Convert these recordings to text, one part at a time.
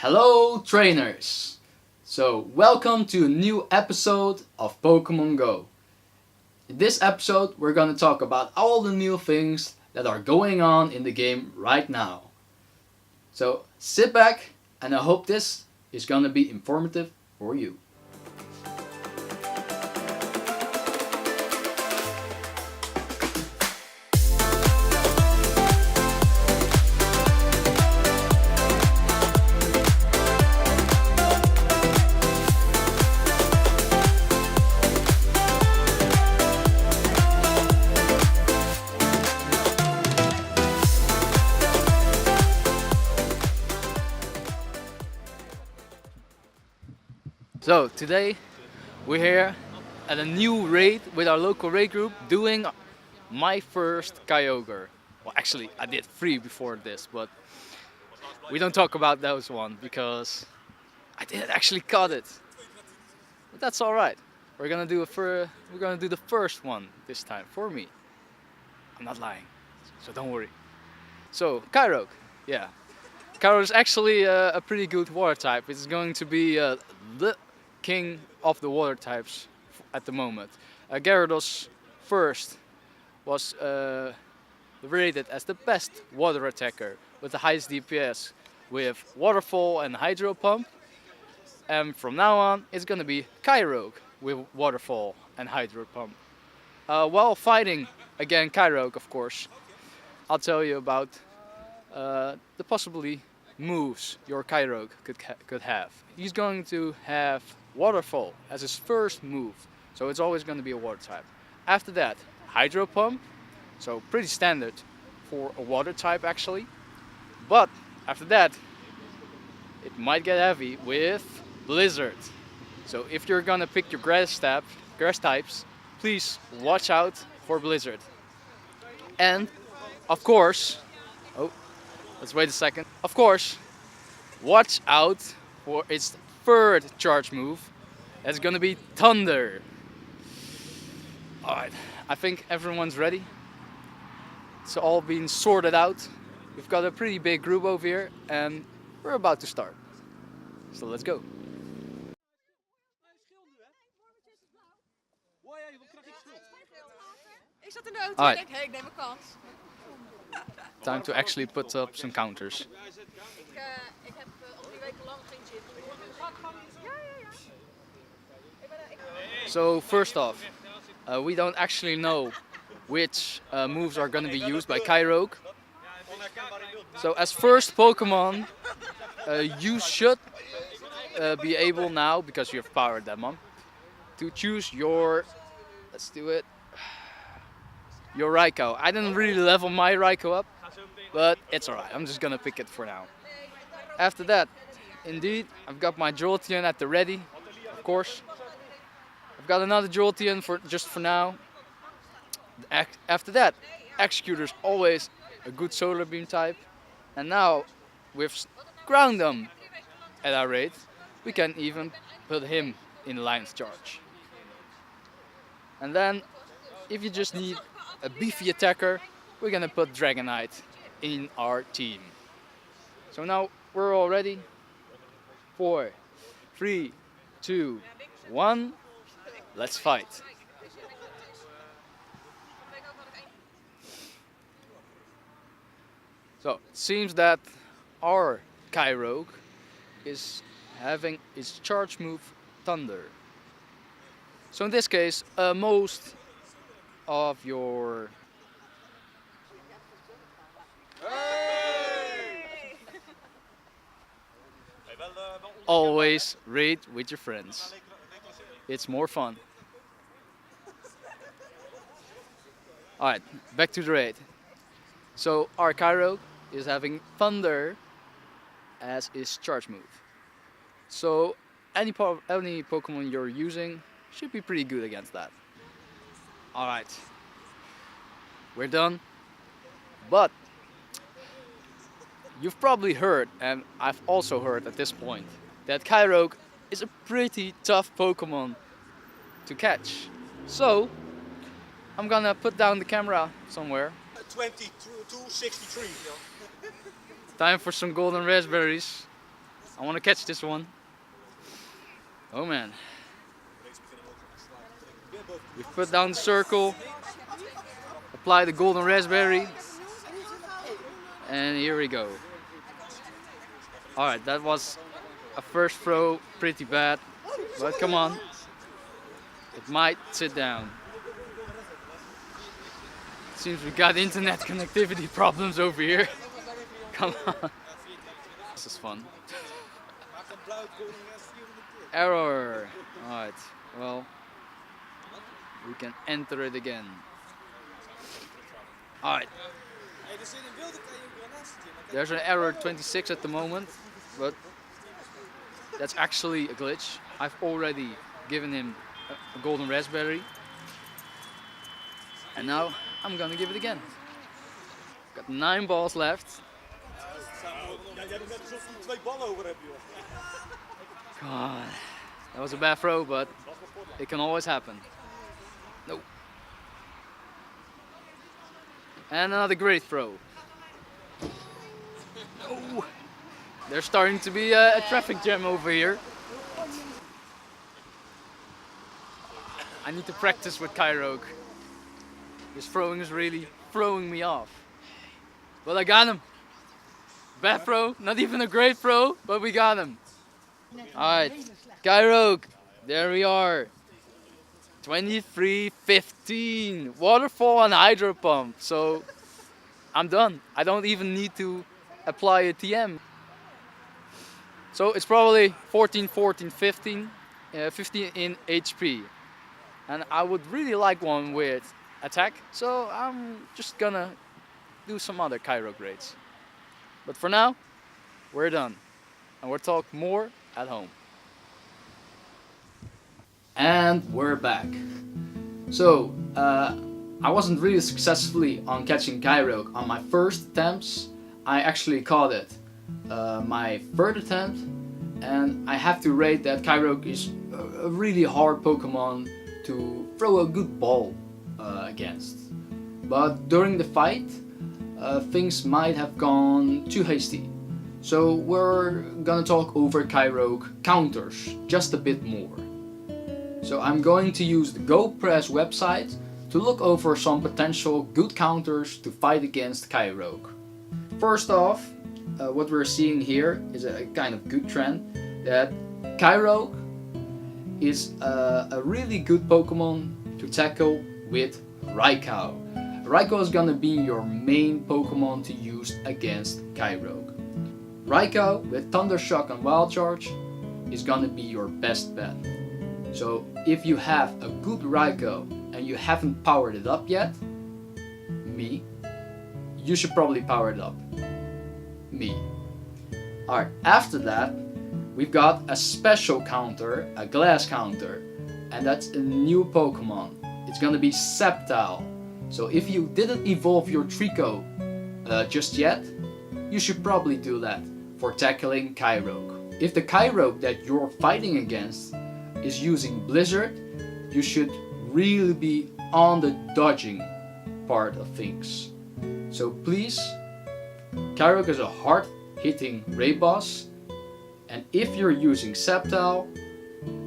Hello trainers! So welcome to a new episode of Pokemon Go. In this episode we're gonna talk about all the new things that are going on in the game right now. So sit back and I hope this is gonna be informative for you. So today we're here at a new raid with our local raid group doing my first Kyogre. Well, actually I did 3 before this, but we don't talk about those one because I didn't actually caught it. But that's all right. We're gonna do the first one this time for me. I'm not lying, so don't worry. So Kyogre, yeah. Kyogre is actually a pretty good water type. It's going to be the king of the water types at the moment. Gyarados first was rated as the best water attacker with the highest DPS with Waterfall and Hydro Pump. And from now on it's gonna be Kyogre with Waterfall and Hydro Pump. While fighting again Kyogre, of course, I'll tell you about the possibly moves your Kyogre could have. He's going to have Waterfall as his first move, so it's always going to be a water type. After that, Hydro Pump, so pretty standard for a water type actually. But after that, it might get heavy with Blizzard. So if you're gonna pick your grass types, please watch out for Blizzard. And of course, let's wait a second. Of course, watch out for its third charge move. That's gonna be Thunder. Alright, I think everyone's ready. It's all been sorted out. We've got a pretty big group over here and we're about to start. So let's go. Ik zat in de auto Alright. en ik denk, hey, ik neem een kans. Time to actually put up some counters. Ik heb al 3 weken lang geen zin. Ja. So first off, we don't actually know which moves are going to be used by Kyogre. So as first Pokemon, you should be able now, because you have powered them up, to choose your, let's do it, your Raikou. I didn't really level my Raikou up, but it's alright, I'm just gonna pick it for now. After that, indeed, I've got my Jolteon at the ready, of course. I've got another Jolteon just for now. After that, Executor's always a good Solar Beam type. And now, with Groundum at our rate, we can even put him in Lion's Charge. And then, if you just need a beefy attacker, we're gonna put Dragonite in our team. So now we're all ready. 4, 3, 2, 1. Let's fight. So it seems that our Kyogre is having its charge move Thunder. So in this case, most of your always raid with your friends. It's more fun. Alright, back to the raid. So our Kyogre is having Thunder as his charge move. So any Pokemon you're using should be pretty good against that. Alright, we're done. But you've probably heard, and I've also heard at this point, that Kyogre is a pretty tough Pokemon to catch. So I'm gonna put down the camera somewhere. 2263. Time for some golden raspberries. I want to catch this one. Oh man. We put down the circle, apply the golden raspberry, and here we go. Alright, that was a first throw, pretty bad, but come on. It might sit down. Seems we got internet connectivity problems over here. Come on. This is fun. Error. Alright, well, we can enter it again. Alright. There's an error 26 at the moment, but that's actually a glitch. I've already given him a golden raspberry. And now I'm gonna give it again. Got 9 balls left. God, that was a bad throw, but it can always happen. No. And another great throw. No. There's starting to be a traffic jam over here. I need to practice with Kyogre. This throwing is really throwing me off. But I got him. Bad throw, not even a great throw, but we got him. Alright, Kyogre, there we are. 23-15. Waterfall and hydro pump. So I'm done. I don't even need to apply a TM. So it's probably 14, 14, 15, 15 in HP. And I would really like one with attack, so I'm just gonna do some other Kyogre grades. But for now, we're done. And we'll talk more at home. And we're back. So, I wasn't really successfully on catching Kyogre on my first attempts. I actually caught it my third attempt, and I have to rate that Kyogre is a really hard Pokemon to throw a good ball against. But during the fight, things might have gone too hasty. So we're gonna talk over Kyogre counters just a bit more. So I'm going to use the GoPress website to look over some potential good counters to fight against Kyogre. First off, what we're seeing here is a kind of good trend that Kyogre is a really good Pokemon to tackle with Raikou. Raikou is gonna be your main Pokemon to use against Kyogre. Raikou with Thunder Shock and Wild Charge is gonna be your best bet. So if you have a good Raikou and you haven't powered it up yet, you should probably power it up. Alright, after that, we've got a special counter, a glass counter, and that's a new Pokemon. It's gonna be Sceptile. So if you didn't evolve your Trico just yet, you should probably do that for tackling Kyogre. If the Kyogre that you're fighting against is using Blizzard, you should really be on the dodging part of things. So please, Kyogre is a hard hitting raid boss, and if you're using Sceptile,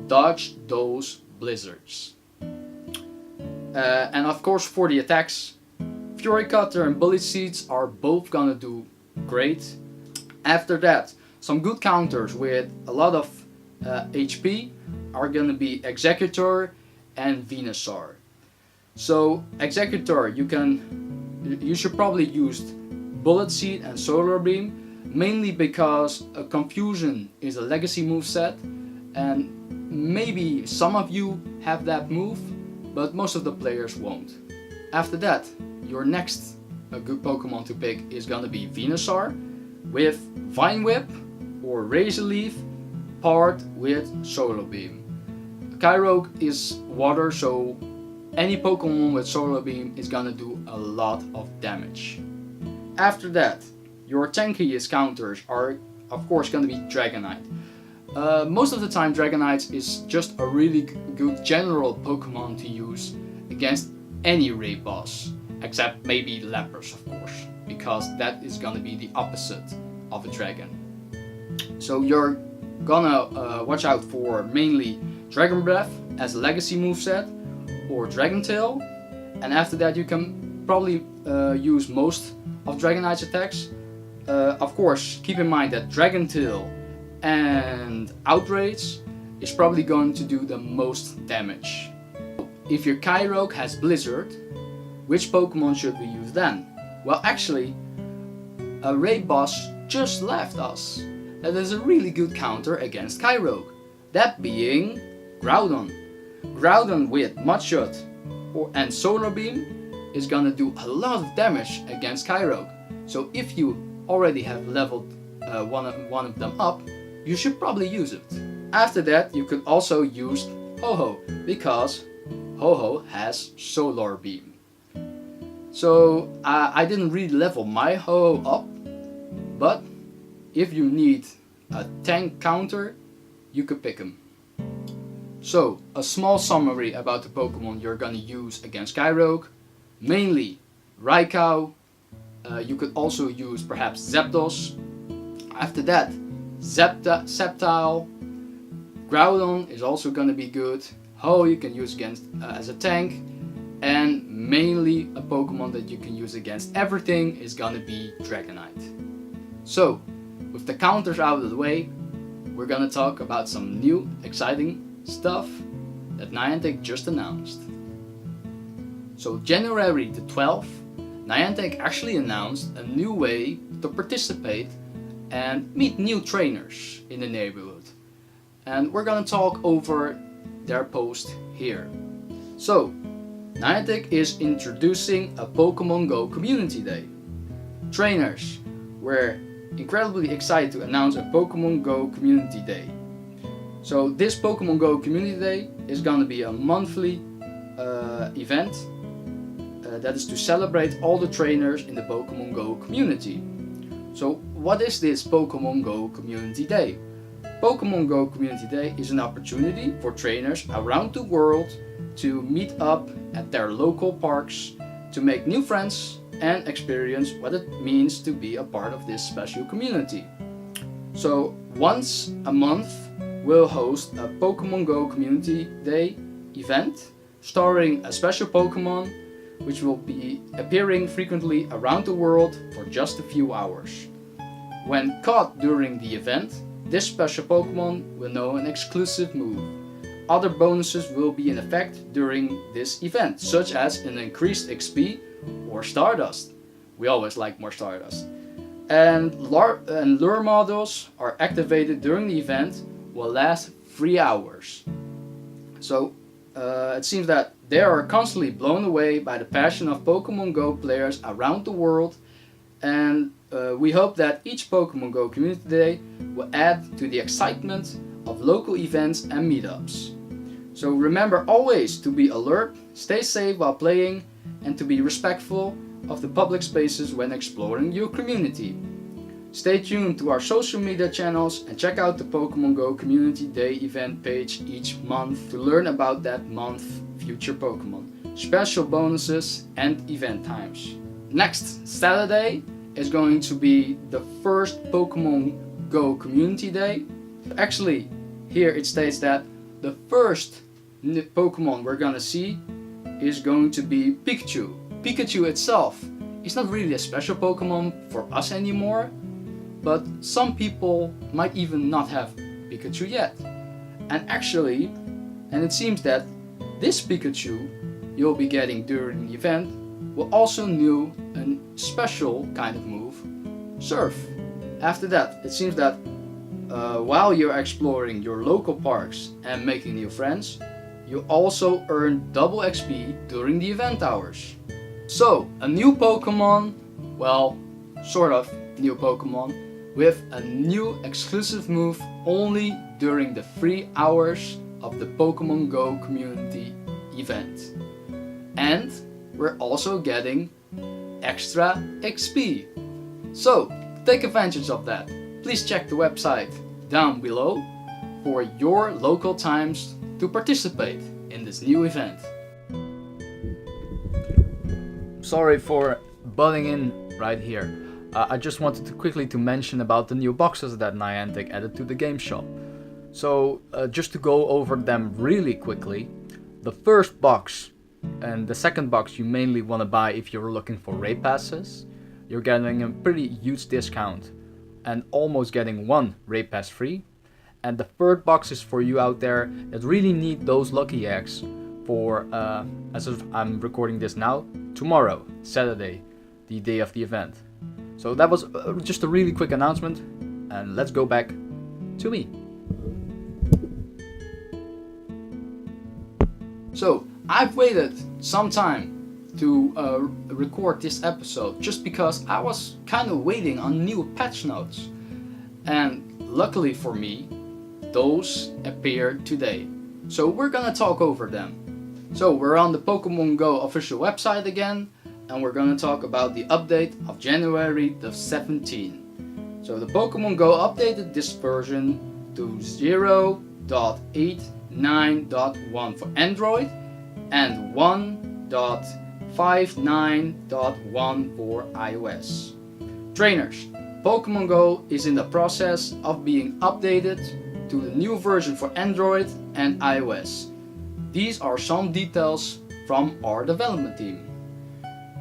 dodge those blizzards. And of course for the attacks, Fury Cutter and Bullet Seeds are both gonna do great. After that, some good counters with a lot of HP are gonna be Executor and Venusaur. So Executor, you should probably use Bullet Seed and Solar Beam, mainly because Confusion is a legacy moveset, and maybe some of you have that move, but most of the players won't. After that, your next good Pokemon to pick is gonna be Venusaur with Vine Whip or Razor Leaf paired with Solar Beam. Kyogre is water, so any Pokemon with Solar Beam is gonna do a lot of damage. After that, your tankiest counters are of course gonna be Dragonite. Most of the time Dragonite is just a really good general Pokemon to use against any raid boss, except maybe Lapras of course, because that is gonna be the opposite of a dragon. So you're gonna watch out for mainly Dragon Breath as a legacy moveset, or Dragon Tail, and after that you can probably use most of Dragonite's attacks. Of course, keep in mind that Dragon Tail and Outrage is probably going to do the most damage. If your Kyogre has Blizzard, which Pokemon should we use then? Well, actually, a raid boss just left us that is a really good counter against Kyogre, that being Groudon. Groudon with Mudshot and Solar Beam is gonna do a lot of damage against Kyogre. So if you already have leveled one of them up, you should probably use it. After that, you could also use Ho-Oh, because Ho-Oh has Solar Beam. So I didn't really level my Ho-Oh up, but if you need a tank counter, you could pick him. So, a small summary about the Pokemon you're gonna use against Kyogre. Mainly Raikou. You could also use perhaps Zapdos. After that, Sceptile. Groudon is also gonna be good. Ho you can use against as a tank. And mainly a Pokemon that you can use against everything is gonna be Dragonite. So, with the counters out of the way, we're gonna talk about some new exciting stuff that Niantic just announced. So January the 12th, Niantic actually announced a new way to participate and meet new trainers in the neighborhood. And we're gonna talk over their post here. So, Niantic is introducing a Pokemon Go Community Day. Trainers, we're incredibly excited to announce a Pokemon Go Community Day. So this Pokemon Go Community Day is gonna be a monthly event that is to celebrate all the trainers in the Pokemon Go community. So what is this Pokemon Go Community Day? Pokemon Go Community Day is an opportunity for trainers around the world to meet up at their local parks to make new friends and experience what it means to be a part of this special community. So once a month we'll host a Pokemon Go Community Day event starring a special Pokemon which will be appearing frequently around the world for just a few hours. When caught during the event, this special Pokemon will know an exclusive move. Other bonuses will be in effect during this event, such as an increased XP or Stardust. We always like more Stardust. And lure models are activated during the event, will last 3 hours. So it seems that they are constantly blown away by the passion of Pokemon Go players around the world, and we hope that each Pokemon Go Community Day will add to the excitement of local events and meetups. So remember always to be alert, stay safe while playing, and to be respectful of the public spaces when exploring your community. Stay tuned to our social media channels and check out the Pokemon Go Community Day event page each month to learn about that month's future Pokemon, special bonuses and event times. Next Saturday is going to be the first Pokemon Go Community Day. Actually, here it states that the first Pokemon we're gonna see is going to be Pikachu. Pikachu itself is not really a special Pokemon for us anymore, but some people might even not have Pikachu yet. And it seems that this Pikachu you'll be getting during the event will also know a special kind of move, Surf. After that, it seems that while you're exploring your local parks and making new friends, you also earn double XP during the event hours. So, a new Pokemon, well, sort of new Pokemon, with a new exclusive move only during the 3 hours of the Pokemon Go Community event. And we're also getting extra XP. So, take advantage of that. Please check the website down below for your local times to participate in this new event. Sorry for butting in right here. I just wanted to quickly to mention about the new boxes that Niantic added to the game shop. So just to go over them really quickly, the first box and the second box you mainly want to buy if you're looking for raid passes. You're getting a pretty huge discount and almost getting one raid pass free. And the third box is for you out there that really need those lucky eggs for, as of I'm recording this now, tomorrow, Saturday, the day of the event. So that was just a really quick announcement, and let's go back to me. So I've waited some time to record this episode just because I was kind of waiting on new patch notes, and luckily for me, those appeared today. So we're gonna talk over them. So we're on the Pokemon Go official website again, and we're gonna talk about the update of January the 17th. So the Pokemon Go updated this version to 0.89.1 for Android and 1.59.1 for iOS. Trainers, Pokemon Go is in the process of being updated to the new version for Android and iOS. These are some details from our development team.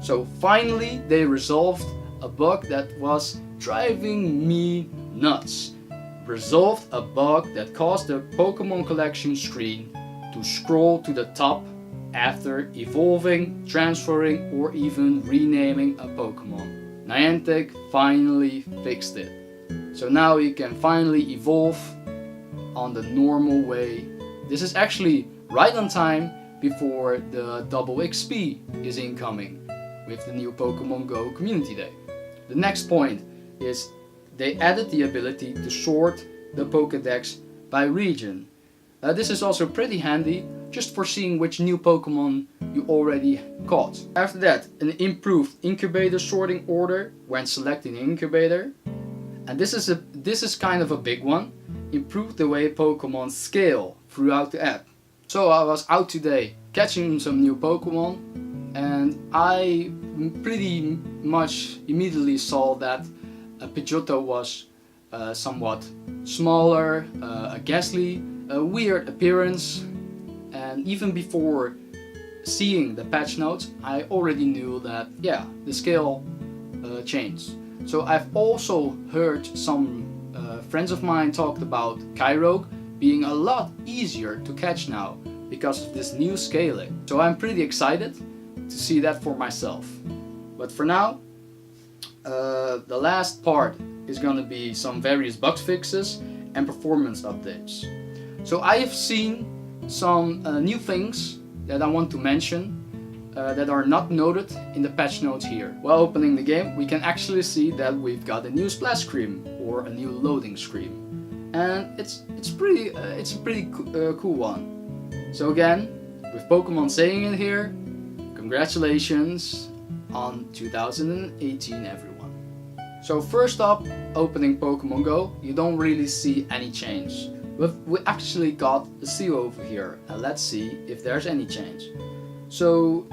So finally they resolved a bug that was driving me nuts. Resolved a bug that caused the Pokemon collection screen to scroll to the top after evolving, transferring, or even renaming a Pokemon. Niantic finally fixed it. So now you can finally evolve on the normal way. This is actually right on time before the double XP is incoming with the new Pokemon Go Community Day. The next point is they added the ability to sort the Pokédex by region. This is also pretty handy just for seeing which new Pokemon you already caught. After that, an improved incubator sorting order when selecting an incubator. And this is kind of a big one. Improved the way Pokemon scale throughout the app. So I was out today catching some new Pokemon, and I pretty much immediately saw that a Pidgeotto was somewhat smaller, a ghastly, a weird appearance, and even before seeing the patch notes, I already knew that the scale changed. So I've also heard some friends of mine talked about Kyogre being a lot easier to catch now because of this new scaling. So I'm pretty excited to see that for myself. But for now, the last part is gonna be some various bug fixes and performance updates. So I have seen some new things that I want to mention that are not noted in the patch notes here. While opening the game, we can actually see that we've got a new splash screen or a new loading screen, and it's a pretty cool one. So again, with Pokemon saying it here, congratulations on 2018, everyone. So first up, opening Pokemon Go, you don't really see any change. We actually got a seal over here, and let's see if there's any change. So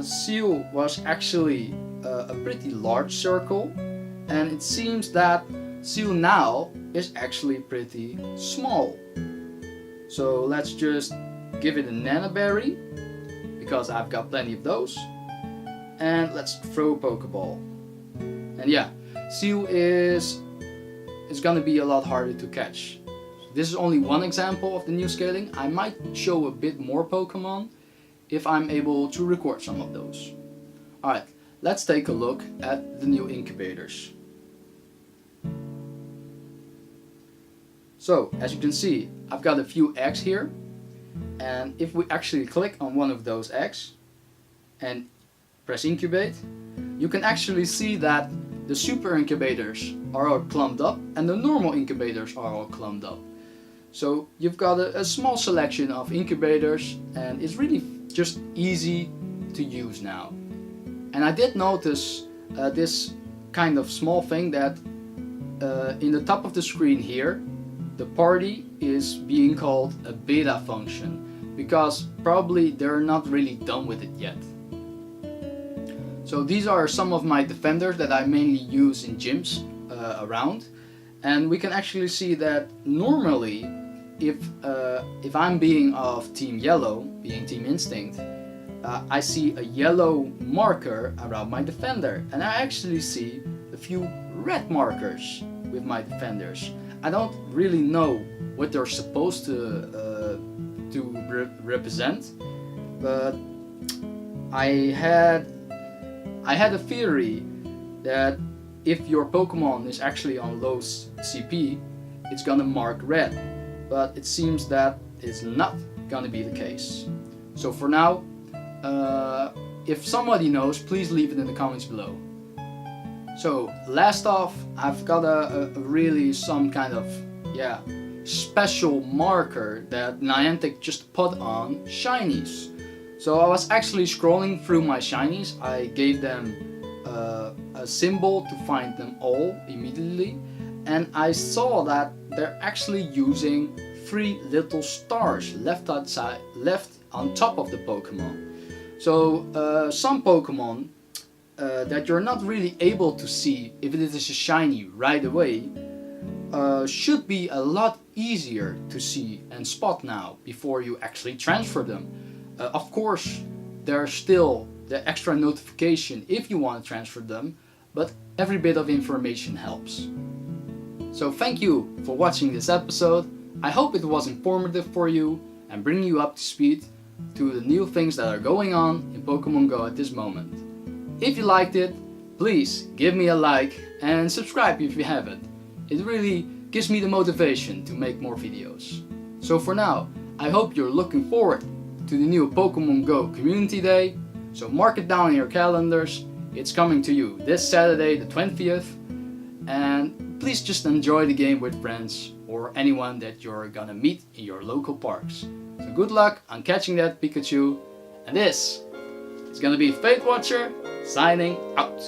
seal was actually a pretty large circle, and it seems that seal now is actually pretty small. So let's just give it a Nanoberry, because I've got plenty of those, and let's throw a Pokeball. And yeah, seal is gonna be a lot harder to catch. This is only one example of the new scaling. I might show a bit more Pokemon if I'm able to record some of those. Alright, let's take a look at the new incubators. So, as you can see, I've got a few eggs here, and if we actually click on one of those eggs and press incubate, you can actually see that the super incubators are all clumped up and the normal incubators are all clumped up. So you've got a small selection of incubators, and it's really just easy to use now. And I did notice this kind of small thing that in the top of the screen here, the party is being called a beta function, because probably they're not really done with it yet. So these are some of my defenders that I mainly use in gyms around, and we can actually see that normally if I'm being of Team Yellow, being Team Instinct, I see a yellow marker around my defender, and I actually see a few red markers with my defenders. I don't really know what they're supposed to represent, but I had a theory that if your Pokemon is actually on low CP, it's gonna mark red, but it seems that is not gonna be the case. So for now, if somebody knows, please leave it in the comments below. So last off, I've got a really some kind of special marker that Niantic just put on shinies. So I was actually scrolling through my shinies. I gave them a symbol to find them all immediately, and I saw that they're actually using 3 little stars left on top of the Pokemon. So some Pokemon that you're not really able to see if it is a shiny right away should be a lot easier to see and spot now before you actually transfer them. Of course, there's still the extra notification if you want to transfer them, but every bit of information helps. So thank you for watching this episode. I hope it was informative for you and bring you up to speed to the new things that are going on in Pokemon Go at this moment. If you liked it, please give me a like and subscribe if you haven't. It really gives me the motivation to make more videos. So for now, I hope you're looking forward to the new Pokemon Go Community Day. So mark it down in your calendars. It's coming to you this Saturday the 20th. And please just enjoy the game with friends or anyone that you're gonna meet in your local parks. So good luck on catching that Pikachu. And this is gonna be Fadewatcher signing out.